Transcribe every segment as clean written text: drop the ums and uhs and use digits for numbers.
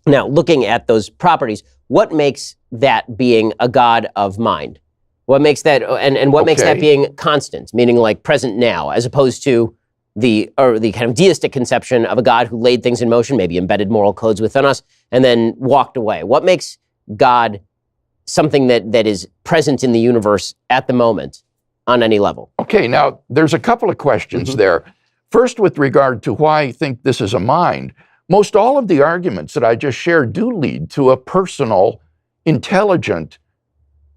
Now, looking at those properties, what makes that being a God of mind? What makes that, and what makes that being constant, meaning like present now, as opposed to the kind of deistic conception of a God who laid things in motion, maybe embedded moral codes within us, and then walked away? What makes God something that is present in the universe at the moment on any level? Okay, now there's a couple of questions there. First, with regard to why I think this is a mind, most all of the arguments that I just shared do lead to a personal, intelligent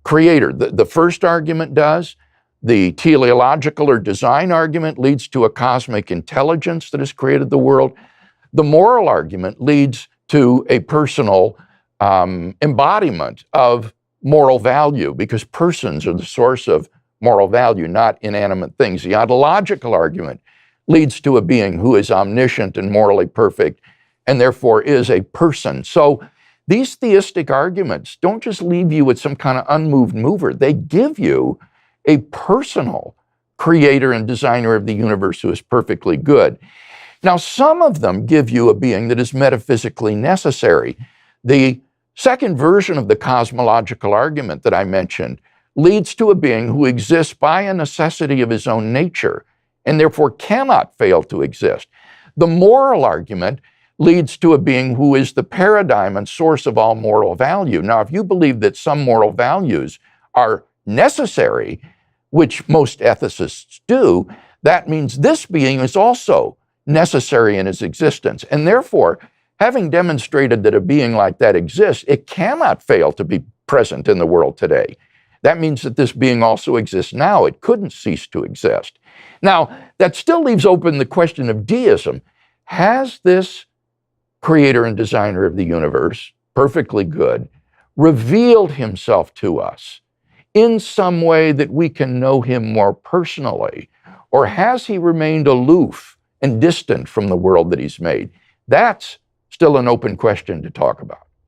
creator. The first argument does. The teleological or design argument leads to a cosmic intelligence that has created the world. The moral argument leads to a personal embodiment of moral value, because persons are the source of moral value, not inanimate things. The ontological argument leads to a being who is omniscient and morally perfect, and therefore is a person. So these theistic arguments don't just leave you with some kind of unmoved mover. They give you a personal creator and designer of the universe who is perfectly good. Now, some of them give you a being that is metaphysically necessary. The second version of the cosmological argument that I mentioned leads to a being who exists by a necessity of his own nature and therefore cannot fail to exist. The moral argument leads to a being who is the paradigm and source of all moral value. Now, if you believe that some moral values are necessary, which most ethicists do, that means this being is also necessary in his existence. And therefore, having demonstrated that a being like that exists, it cannot fail to be present in the world today. That means that this being also exists now. It couldn't cease to exist. Now, that still leaves open the question of deism. Has this creator and designer of the universe, perfectly good, revealed himself to us in some way that we can know him more personally? Or has he remained aloof and distant from the world that he's made? That's still an open question to talk about.